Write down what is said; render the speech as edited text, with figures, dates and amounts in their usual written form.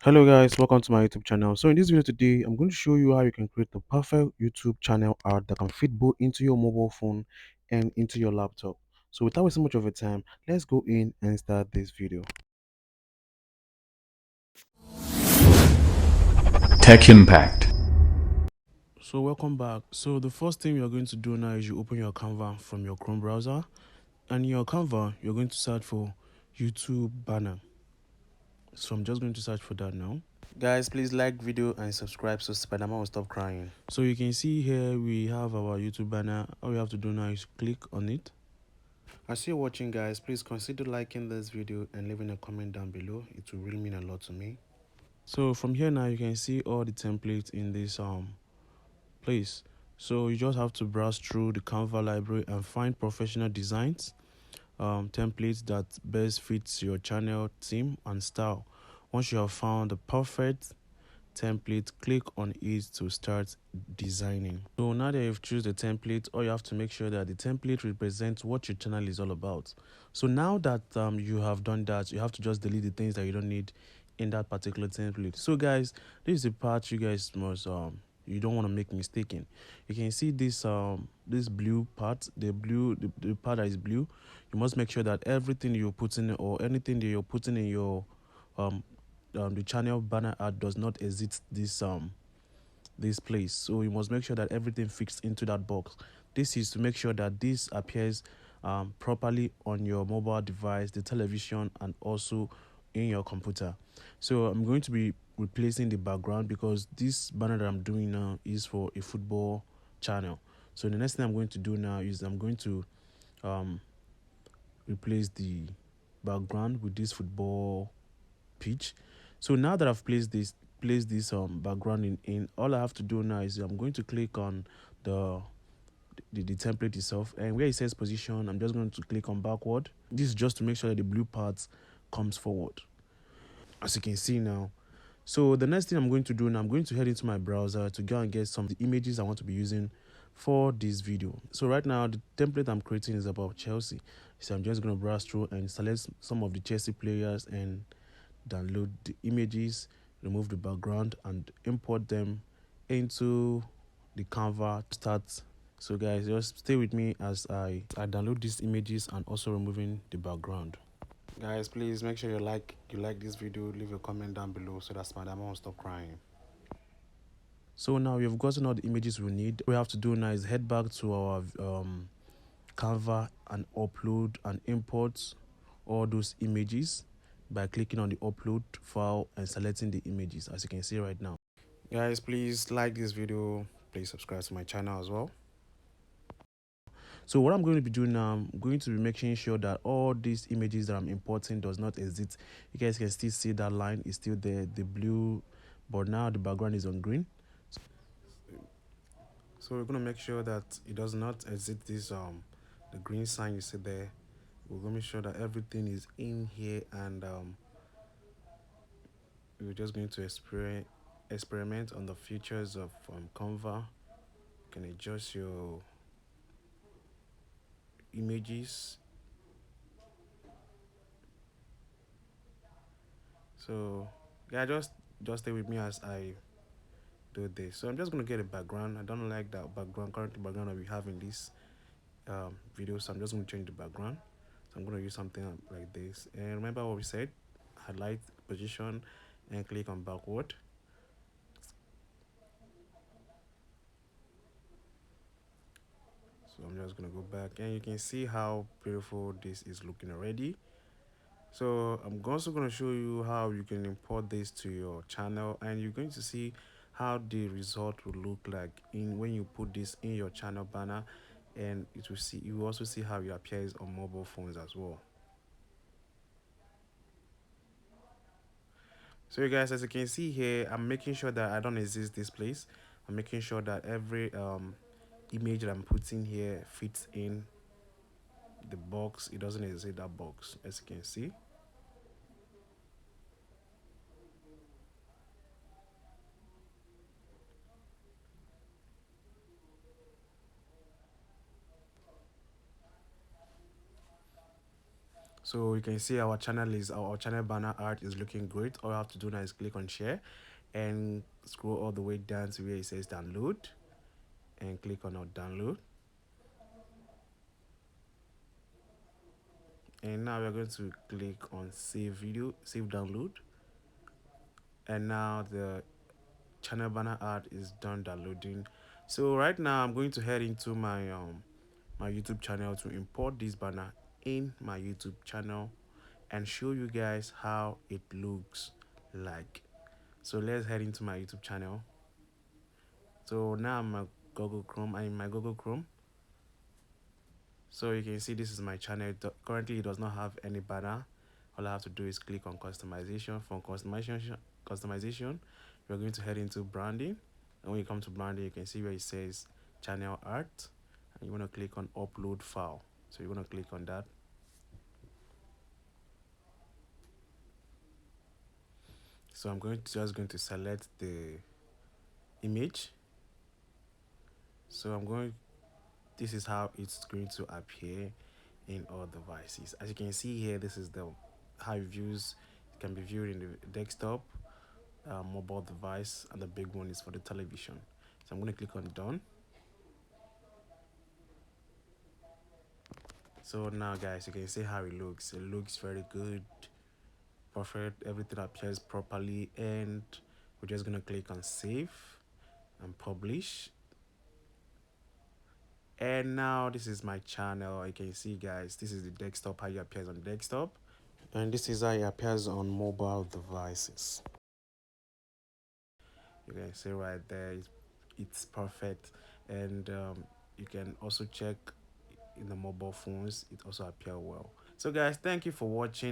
Hello guys, welcome to my YouTube channel. So in this video today, I'm going to show you how you can create the perfect YouTube channel art that can fit both into your mobile phone and into your laptop. So without wasting much of your time, let's go in and start this video. Tech Impact. So welcome back. So the first thing you're going to do now is you open your Canva from your Chrome browser, and in your Canva, you're going to search for YouTube banner. So I'm just going to search for that now. Guys, please like video and subscribe so Spider-Man will stop crying. So you can see here we have our YouTube banner. All you have to do now is click on it. As you're watching, guys, please consider liking this video and leaving a comment down below. It will really mean a lot to me. So from here now you can see all the templates in this place. So you just have to browse through the Canva library and find professional designs, templates that best fits your channel theme and style. Once you have found the perfect template, click on it to start designing. So now that you've chosen the template, all you have to make sure that the template represents what your channel is all about. So now that you have done that, you have to just delete the things that you don't need in that particular template. So guys, this is the part you guys must you don't want to make mistake in. You can see this this blue part, the part that is blue. You must make sure that everything you're putting or anything that you're putting in your the channel banner art does not exit this place. So you must make sure that everything fits into that box. This is to make sure that this appears properly on your mobile device, the television, and also in your computer. So I'm going to be replacing the background because this banner that I'm doing now is for a football channel. So the next thing I'm going to do now is I'm going to replace the background with this football pitch. So now that I've placed this background in, all I have to do now is I'm going to click on the template itself, and where it says position, I'm just going to click on backward. This is just to make sure that the blue part comes forward, as you can see now. So the next thing I'm going to do now, I'm going to head into my browser to go and get some of the images I want to be using for this video. So right now the template I'm creating is about Chelsea. So I'm just going to browse through and select some of the Chelsea players and download the images, remove the background, and import them into the Canva start. So guys, just stay with me as I download these images and also removing the background. Guys, please make sure you like this video, leave a comment down below so that Spider-Man won't stop crying. So now we've gotten all the images we need. What we have to do now is head back to our Canva and upload and import all those images by clicking on the upload file and selecting the images, as you can see right now. Guys, please like this video, please subscribe to my channel as well. So what I'm going to be doing now, I'm going to be making sure that all these images that I'm importing does not exit. You guys can still see that line is still there, the blue, but now the background is on green. So we're going to make sure that it does not exit this the green sign you see there. We're going to make sure that everything is in here, and we're just going to experiment on the features of Canva. You can adjust your images. So yeah, just stay with me as I do this. So I'm just going to get a background. I don't like that current background that we have in this video, so I'm just going to change the background. So I'm going to use something like this, and remember what we said: highlight, position, and click on backward. So I'm just going to go back, and you can see how beautiful this is looking already. So I'm also going to show you how you can import this to your channel, and you're going to see how the result will look like in when you put this in your channel banner, and you will also see how it appears on mobile phones as well. So you guys, as you can see here, I'm making sure that I don't exist this place. I'm making sure that every image that I'm putting here fits in the box. It doesn't exit that box, as you can see. So you can see our channel banner art is looking great. All you have to do now is click on share and scroll all the way down to where it says download and click on our download. And now we're going to click on save download. And now the channel banner art is done downloading. So right now I'm going to head into my YouTube channel to import this banner in my YouTube channel and show you guys how it looks like. So let's head into my YouTube channel. So now I'm in my Google Chrome. So you can see this is my channel. Currently it does not have any banner. All I have to do is click on customization. From customization, we're going to head into branding. And when you come to branding, you can see where it says channel art. And you want to click on upload file. So you're going to click on that. So I'm just going to select the image. So this is how it's going to appear in all devices. As you can see here, this is the how it can be viewed in the desktop, mobile device, and the big one is for the television. So I'm going to click on done. So now guys, you can see how it looks. It looks very good, perfect, everything appears properly, and we're just going to click on save and publish. And now this is my channel. You can see guys, this is the desktop, how it appears on desktop, and this is how it appears on mobile devices. You can see right there it's perfect. And you can also check in the mobile phones, it also appear well. So guys, thank you for watching.